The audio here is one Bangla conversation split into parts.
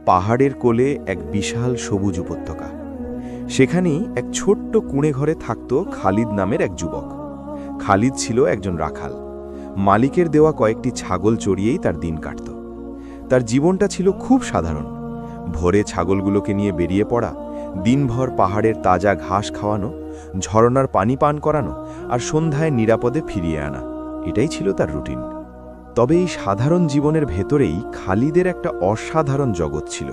পাহাড়ের কোলে এক বিশাল সবুজ উপত্যকা। সেখানেই এক ছোট্ট কুঁড়ে ঘরে থাকত খালিদ নামের এক যুবক। খালিদ ছিল একজন রাখাল। মালিকের দেওয়া কয়েকটি ছাগল চড়িয়েই তার দিন কাটত। তার জীবনটা ছিল খুব সাধারণ। ভোরে ছাগলগুলোকে নিয়ে বেরিয়ে পড়া, দিনভর পাহাড়ের তাজা ঘাস খাওয়ানো, ঝরনার পানি পান করানো আর সন্ধ্যায় নিরাপদে ফিরিয়ে আনা, এটাই ছিল তার রুটিন। তবে এই সাধারণ জীবনের ভেতরেই খালিদের একটা অসাধারণ জগৎ ছিল।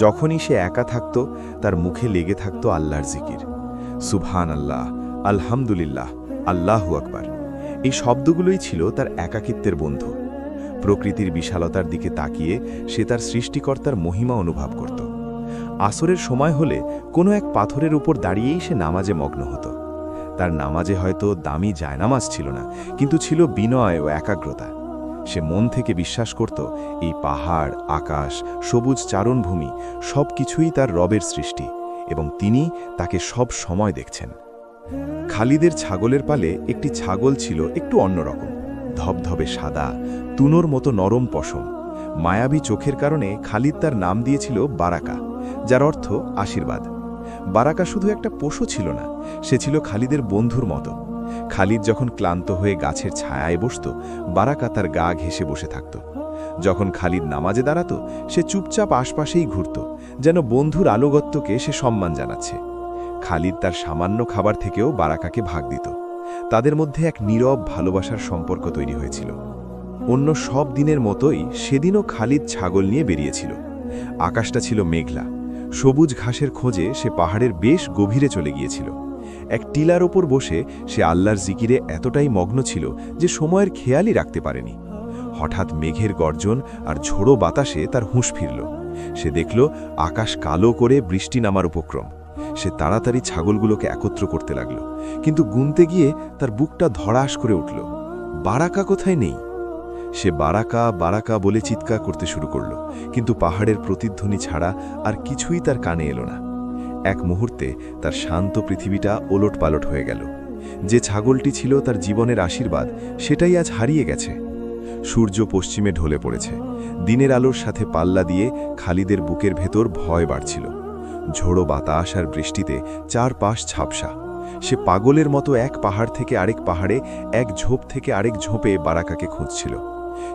যখনই সে একা থাকত, তার মুখে লেগে থাকত আল্লাহর জিকির। সুবহান আল্লাহ, আলহামদুলিল্লাহ, আল্লাহু আকবার। এই শব্দগুলোই ছিল তার একাকিত্বের বন্ধু। প্রকৃতির বিশালতার দিকে তাকিয়ে সে তার সৃষ্টিকর্তার মহিমা অনুভব করত। আসরের সময় হলে কোনো এক পাথরের উপর দাঁড়িয়েই সে নামাজে মগ্ন হতো। তার নামাজে হয়তো দামি জায়নামাজ ছিল না, কিন্তু ছিল বিনয় ও একাগ্রতা। সে মন থেকে বিশ্বাস করত এই পাহাড়, আকাশ, সবুজ চারণভূমি সব কিছুই তার রবের সৃষ্টি এবং তিনি তাকে সব সময় দেখছেন। খালিদের ছাগলের পালে একটি ছাগল ছিল একটু অন্যরকম, ধবধবে সাদা, তুনোর মতো নরম পশম। মায়াবী চোখের কারণে খালিদ তার নাম দিয়েছিল বারাকা, যার অর্থ আশীর্বাদ। বারাকা শুধু একটা পশু ছিল না, সে ছিল খালিদের বন্ধুর মতো। খালিদ যখন ক্লান্ত হয়ে গাছের ছায়ায় বসত, বারাকা তার গা ঘেঁষে বসে থাকত। যখন খালিদ নামাজে দাঁড়াত, সে চুপচাপ আশপাশেই ঘুরত, যেন বন্ধুর আনুগত্যকে সে সম্মান জানাচ্ছে। খালিদ তার সামান্য খাবার থেকেও বারাকাকে ভাগ দিত। তাদের মধ্যে এক নীরব ভালোবাসার সম্পর্ক তৈরি হয়েছিল। অন্য সব দিনের মতোই সেদিনও খালিদ ছাগল নিয়ে বেরিয়েছিল। আকাশটা ছিল মেঘলা। সবুজ ঘাসের খোঁজে সে পাহাড়ের বেশ গভীরে চলে গিয়েছিল। এক টিলার ওপর বসে সে আল্লাহর জিকিরে এতটাই মগ্ন ছিল যে সময়ের খেয়ালই রাখতে পারেনি। হঠাৎ মেঘের গর্জন আর ঝোড়ো বাতাসে তার হুঁশ ফিরল। সে দেখল আকাশ কালো করে বৃষ্টি নামার উপক্রম। সে তাড়াতাড়ি ছাগলগুলোকে একত্র করতে লাগল, কিন্তু গুনতে গিয়ে তার বুকটা ধড়াস করে উঠল। বারাকা কোথায় নেই। সে বারাকা বারাকা বলে চিৎকার করতে শুরু করল, কিন্তু পাহাড়ের প্রতিধ্বনি ছাড়া আর কিছুই তার কানে এলো না। এক মুহূর্তে তার শান্ত পৃথিবীটা ওলটপালট হয়ে গেল। যে ছাগলটি ছিল তার জীবনের আশীর্বাদ, সেটাই আজ হারিয়ে গেছে। সূর্য পশ্চিমে ঢলে পড়েছে। দিনের আলোর সাথে পাল্লা দিয়ে খালিদের বুকের ভেতর ভয় বাড়ছিল। ঝোড়ো বাতাস আর বৃষ্টিতে চারপাশ ঝাপসা। সে পাগলের মতো এক পাহাড় থেকে আরেক পাহাড়ে, এক ঝোপ থেকে আরেক ঝোপে বারাকাকে খুঁজছিল।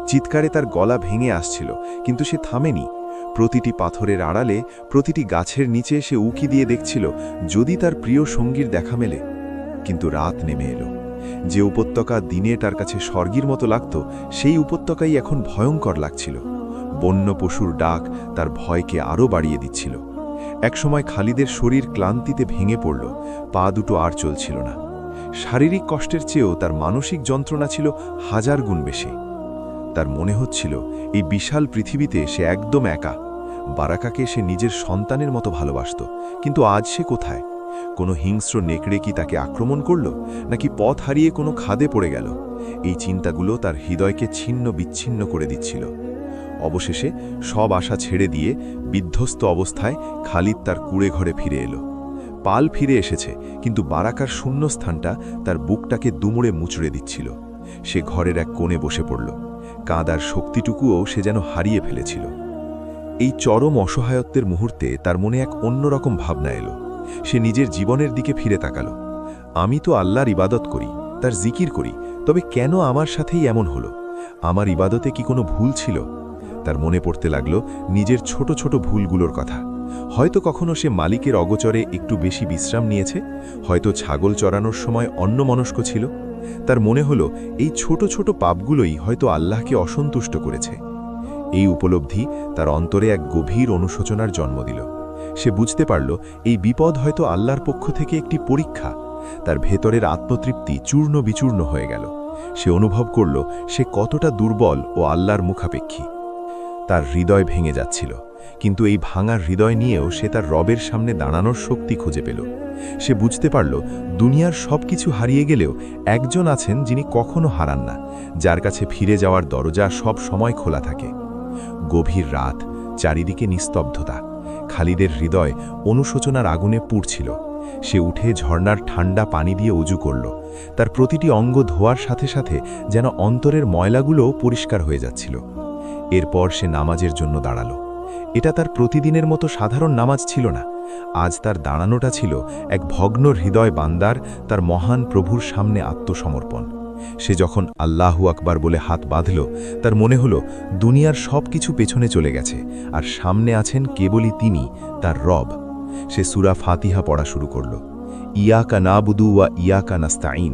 চিৎকারে তার গলা ভেঙে আসছিল, কিন্তু সে থামেনি। প্রতিটি পাথরের আড়ালে, প্রতিটি গাছের নিচে সে উকি দিয়ে দেখছিল যদি তার প্রিয় সঙ্গীর দেখা মেলে। কিন্তু রাত নেমে এলো। যে উপত্যকা দিনে তার কাছে স্বর্গের মতো লাগত, সেই উপত্যকাই এখন ভয়ঙ্কর লাগছিল। বন্য পশুর ডাক তার ভয়কে আরও বাড়িয়ে দিচ্ছিল। একসময় খালিদের শরীর ক্লান্তিতে ভেঙে পড়ল, পা দুটো আর চলছিল না। শারীরিক কষ্টের চেয়েও তার মানসিক যন্ত্রণা ছিল হাজার গুণ বেশি। তার মনে হচ্ছিল এই বিশাল পৃথিবীতে সে একদম একা। বারাকাকে সে নিজের সন্তানের মতো ভালোবাসত, কিন্তু আজ সে কোথায়? কোনো হিংস্র নেকড়ে কি তাকে আক্রমণ করল, নাকি পথ হারিয়ে কোনো খাদে পড়ে গেল? এই চিন্তাগুলো তার হৃদয়কে ছিন্ন বিচ্ছিন্ন করে দিচ্ছিল। অবশেষে সব আশা ছেড়ে দিয়ে বিধ্বস্ত অবস্থায় খালিদ তার কুঁড়ে ঘরে ফিরে এলো। পাল ফিরে এসেছে, কিন্তু বারাকার শূন্যস্থানটা তার বুকটাকে দুমড়ে মুচড়ে দিচ্ছিল। সে ঘরের এক কোণে বসে পড়ল। কাঁদার শক্তিটুকুও সে যেন হারিয়ে ফেলেছিল। এই চরম অসহায়ত্বের মুহূর্তে তার মনে এক অন্যরকম ভাবনা এলো। সে নিজের জীবনের দিকে ফিরে তাকালো। আমি তো আল্লাহর ইবাদত করি, তার জিকির করি, তবে কেন আমার সাথেই এমন হলো? আমার ইবাদতে কি কোনো ভুল ছিল? তার মনে পড়তে লাগলো নিজের ছোট ছোট ভুলগুলোর কথা। হয়তো কখনো সে মালিকের অগোচরে একটু বেশি বিশ্রাম নিয়েছে, হয়তো ছাগল চড়ানোর সময় অন্যমনস্ক ছিল। তার মনে হলো এই ছোট ছোট পাপগুলোই হয়তো আল্লাহকে অসন্তুষ্ট করেছে। এই উপলব্ধি তার অন্তরে এক গভীর অনুশোচনার জন্ম দিল। সে বুঝতে পারল এই বিপদ হয়তো আল্লাহর পক্ষ থেকে একটি পরীক্ষা। তার ভেতরের আত্মতৃপ্তি চূর্ণ বিচূর্ণ হয়ে গেল। সে অনুভব করল সে কতটা দুর্বল ও আল্লাহর মুখাপেক্ষী। তার হৃদয় ভেঙে যাচ্ছিল, কিন্তু এই ভাঙার হৃদয় নিয়েও সে তার রবের সামনে দাঁড়ানোর শক্তি খুঁজে পেল। সে বুঝতে পারল দুনিয়ার সব কিছু হারিয়ে গেলেও একজন আছেন যিনি কখনো হারান না, যার কাছে ফিরে যাওয়ার দরজা সব সময় খোলা থাকে। গভীর রাত, চারিদিকে নিস্তব্ধতা। খালিদের হৃদয় অনুশোচনার আগুনে পুড়ছিল। সে উঠে ঝর্ণার ঠান্ডা পানি দিয়ে অজু করল। তার প্রতিটি অঙ্গ ধোয়ার সাথে সাথে যেন অন্তরের ময়লাগুলোও পরিষ্কার হয়ে যাচ্ছিল। এরপর সে নামাজের জন্য দাঁড়াল। এটা তার প্রতিদিনের মতো সাধারণ নামাজ ছিল না। আজ তার দাঁড়ানোটা ছিল এক ভগ্ন হৃদয় বান্দার তার মহান প্রভুর সামনে আত্মসমর্পণ। সে যখন আল্লাহু আকবার বলে হাত বাঁধল, তার মনে হলো দুনিয়ার সব কিছু পেছনে চলে গেছে, আর সামনে আছেন কেবলই তিনি, তার রব। সে সূরা ফাতিহা পড়া শুরু করল। ইয়াকা নাবুদু ওয়া ইয়াকা নাস্তাইন,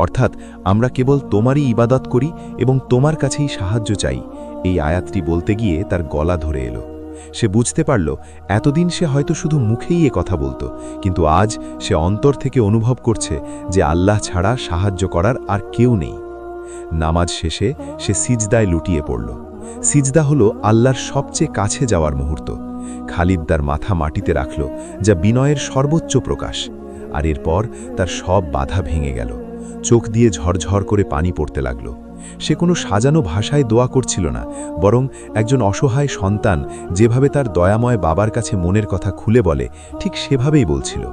অর্থাৎ আমরা কেবল তোমারই ইবাদত করি এবং তোমার কাছেই সাহায্য চাই। এই আয়াতটি বলতে গিয়ে তার গলা ধরে এলো। সে বুঝতে পারল এতদিন সে হয়তো শুধু মুখেই এ কথা বলতো, কিন্তু আজ সে অন্তর থেকে অনুভব করছে যে আল্লাহ ছাড়া সাহায্য করার আর কেউ নেই। নামাজ শেষে সে সিজদায় লুটিয়ে পড়ল। সিজদা হলো আল্লাহর সবচেয়ে কাছে যাওয়ার মুহূর্ত। খালিদ তার মাথা মাটিতে রাখল, যা বিনয়ের সর্বোচ্চ প্রকাশ। আর এরপর তার সব বাধা ভেঙে গেল। চোখ দিয়ে ঝরঝর করে পানি পড়তে লাগল। সে কোনো সাজানো ভাষায় দোয়া করছিল না, বরং একজন অসহায় সন্তান যেভাবে তার দয়াময় বাবার কাছে মনের কথা খুলে বলে, ঠিক সেভাবেই বলছিল।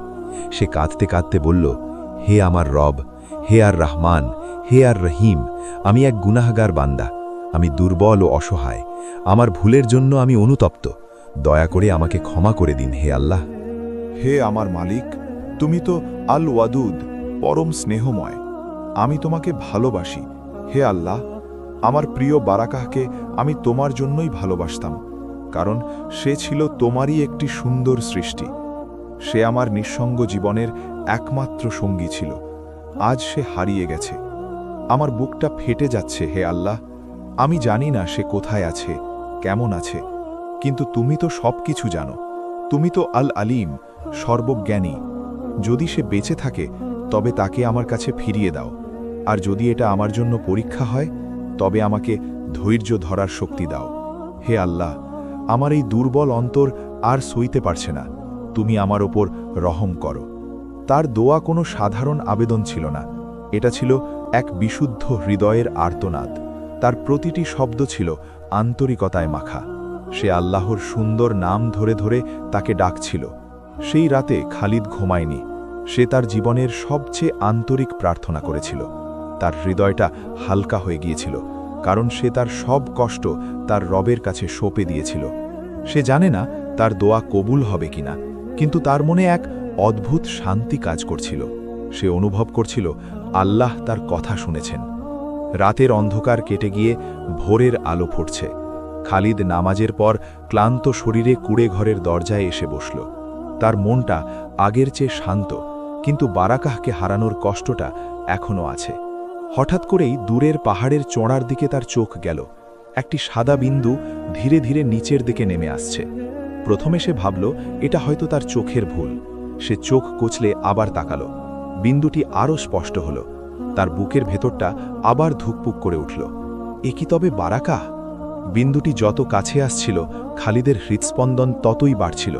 সে কাঁদতে কাঁদতে বলল, হে আমার রব, হে আর রহমান, হে আর রহিম, আমি এক গুনাহগার বান্দা। আমি দুর্বল ও অসহায়। আমার ভুলের জন্য আমি অনুতপ্ত। দয়া করে আমাকে ক্ষমা করে দিন হে আল্লাহ। হে আমার মালিক, তুমি তো আল ওয়াদুদ, পরম স্নেহময়। আমি তোমাকে ভালোবাসি। হে আল্লাহ, আমার প্রিয় বারাকাহকে আমি তোমার জন্যই ভালোবাসতাম, কারণ সে ছিল তোমারই একটি সুন্দর সৃষ্টি। সে আমার নিঃসঙ্গ জীবনের একমাত্র সঙ্গী ছিল। আজ সে হারিয়ে গেছে। আমার বুকটা ফেটে যাচ্ছে হে আল্লাহ। আমি জানি না সে কোথায় আছে, কেমন আছে, কিন্তু তুমি তো সব কিছু জানো। তুমি তো আল আলিম, সর্বজ্ঞানী। যদি সে বেঁচে থাকে তবে তাকে আমার কাছে ফিরিয়ে দাও, আর যদি এটা আমার জন্য পরীক্ষা হয় তবে আমাকে ধৈর্য ধরার শক্তি দাও। হে আল্লাহ, আমার এই দুর্বল অন্তর আর সইতে পারছে না। তুমি আমার ওপর রহম করো। তার দোয়া কোনো সাধারণ আবেদন ছিল না, এটা ছিল এক বিশুদ্ধ হৃদয়ের আর্তনাদ। তার প্রতিটি শব্দ ছিল আন্তরিকতায় মাখা। সে আল্লাহর সুন্দর নাম ধরে ধরে তাকে ডাকছিল। সেই রাতে খালিদ ঘুমায়নি। সে তার জীবনের সবচেয়ে আন্তরিক প্রার্থনা করেছিল। তার হৃদয়টা হালকা হয়ে গিয়েছিল, কারণ সে তার সব কষ্ট তার রবের কাছে সঁপে দিয়েছিল। সে জানে না তার দোয়া কবুল হবে কিনা, কিন্তু তার মনে এক অদ্ভুত শান্তি কাজ করছিল। সে অনুভব করছিল আল্লাহ তার কথা শুনেছেন। রাতের অন্ধকার কেটে গিয়ে ভোরের আলো ফুটছে। খালিদ নামাজের পর ক্লান্ত শরীরে কুড়ে ঘরের দরজায় এসে বসল। তার মনটা আগের চেয়ে শান্ত, কিন্তু বারাকাহকে হারানোর কষ্টটা এখনও আছে। হঠাৎ করেই দূরের পাহাড়ের চোঁড়ার দিকে তার চোখ গেল। একটি সাদা বিন্দু ধীরে ধীরে নিচের দিকে নেমে আসছে। প্রথমে সে ভাবল এটা হয়তো তার চোখের ভুল। সে চোখ কচলে আবার তাকালো। বিন্দুটি আরও স্পষ্ট হল। তার বুকের ভেতরটা আবার ধুকপুক করে উঠল। এ কি তবে বারাকাহ? বিন্দুটি যত কাছে আসছিল, খালিদের হৃৎস্পন্দন ততই বাড়ছিল।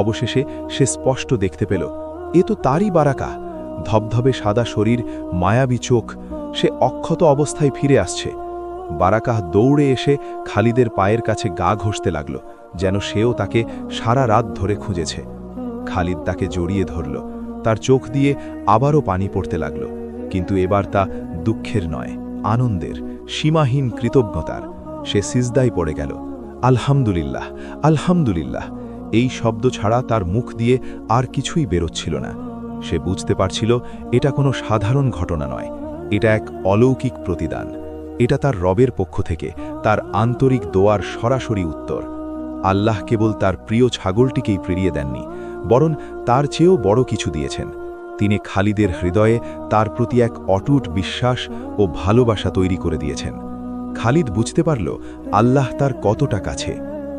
অবশেষে সে স্পষ্ট দেখতে পেল, এ তো তারই বারাকাহ। ধবধবে সাদা শরীর, মায়াবী চোখ। সে অক্ষত অবস্থায় ফিরে আসছে। বারাকাহ দৌড়ে এসে খালিদের পায়ের কাছে গা ঘষতে লাগল, যেন সেও তাকে সারা রাত ধরে খুঁজেছে। খালিদ তাকে জড়িয়ে ধরল। তার চোখ দিয়ে আবারও পানি পড়তে লাগল, কিন্তু এবার তা দুঃখের নয়, আনন্দের, সীমাহীন কৃতজ্ঞতার। সে সিজদায় পড়ে গেল। আলহামদুলিল্লাহ, আলহামদুলিল্লাহ। এই শব্দ ছাড়া তার মুখ দিয়ে আর কিছুই বেরোচ্ছিল না। সে বুঝতে পারছিল এটা কোনো সাধারণ ঘটনা নয়, এটা এক অলৌকিক প্রতিদান। এটা তার রবের পক্ষ থেকে তার আন্তরিক দোয়ার সরাসরি উত্তর। আল্লাহ কেবল তার প্রিয় ছাগলটিকেই ফিরিয়ে দেননি, বরং তার চেয়েও বড় কিছু দিয়েছেন। তিনি খালিদের হৃদয়ে তার প্রতি এক অটুট বিশ্বাস ও ভালোবাসা তৈরি করে দিয়েছেন। খালিদ বুঝতে পারল আল্লাহ তার কতটা কাছে।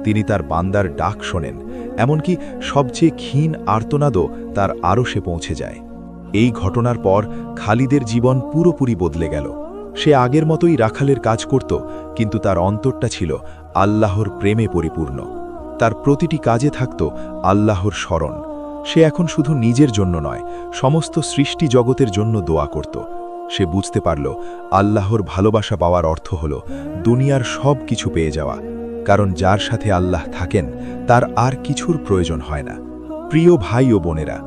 তিনি তার বান্দার ডাক শোনেন, এমনকি সবচেয়ে ক্ষীণ আর্তনাদও তার আরশে পৌঁছে যায়। এই ঘটনার পর খালিদের জীবন পুরোপুরি বদলে গেল। সে আগের মতোই রাখালের কাজ করত, কিন্তু তার অন্তরটা ছিল আল্লাহর প্রেমে পরিপূর্ণ। তার প্রতিটি কাজে থাকত আল্লাহর স্মরণ। সে এখন শুধু নিজের জন্য নয়, সমস্ত সৃষ্টি জগতের জন্য দোয়া করত। সে বুঝতে পারল আল্লাহর ভালোবাসা পাওয়ার অর্থ হল দুনিয়ার সব কিছু পেয়ে যাওয়া, কারণ যার সাথে আল্লাহ থাকেন তার আর কিছুর প্রয়োজন হয় না। প্রিয় ভাই ও বোনেরা,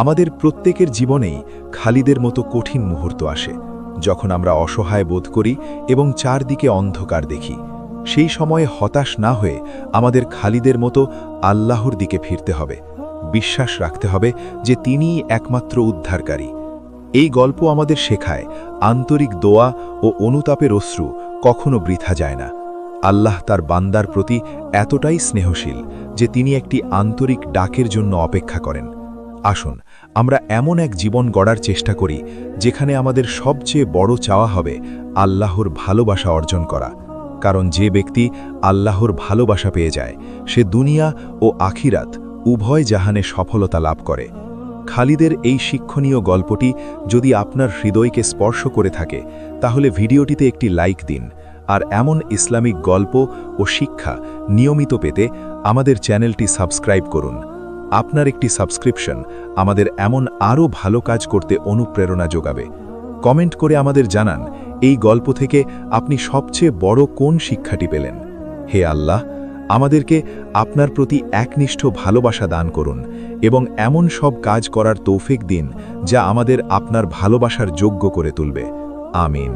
আমাদের প্রত্যেকের জীবনেই খালিদের মতো কঠিন মুহূর্ত আসে, যখন আমরা অসহায় বোধ করি এবং চারদিকে অন্ধকার দেখি। সেই সময়ে হতাশ না হয়ে আমাদের খালিদের মতো আল্লাহর দিকে ফিরতে হবে, বিশ্বাস রাখতে হবে যে তিনিই একমাত্র উদ্ধারকারী। এই গল্প আমাদের শেখায় আন্তরিক দোয়া ও অনুতাপের অশ্রু কখনো বৃথা যায় না। আল্লাহ তার বান্দার প্রতি এতটাই স্নেহশীল যে তিনি একটি আন্তরিক ডাকের জন্য অপেক্ষা করেন। আসুন আমরা এমন এক জীবন গড়ার চেষ্টা করি যেখানে আমাদের সবচেয়ে বড় চাওয়া হবে আল্লাহর ভালোবাসা অর্জন করা, কারণ যে ব্যক্তি আল্লাহর ভালোবাসা পেয়ে যায় সে দুনিয়া ও আখিরাত উভয় জাহানে সফলতা লাভ করে। খালিদের এই শিক্ষণীয় গল্পটি যদি আপনার হৃদয়কে স্পর্শ করে থাকে তাহলে ভিডিওটিতে একটি লাইক দিন, আর এমন ইসলামিক গল্প ও শিক্ষা নিয়মিত পেতে আমাদের চ্যানেলটি সাবস্ক্রাইব করুন। আপনার একটি সাবস্ক্রিপশন আমাদের এমন আরও ভালো কাজ করতে অনুপ্রেরণা যোগাবে। কমেন্ট করে আমাদের জানান এই গল্প থেকে আপনি সবচেয়ে বড় কোন শিক্ষাটি পেলেন। হে আল্লাহ, আমাদেরকে আপনার প্রতি একনিষ্ঠ ভালোবাসা দান করুন এবং এমন সব কাজ করার তৌফিক দিন যা আমাদের আপনার ভালোবাসার যোগ্য করে তুলবে। আমিন।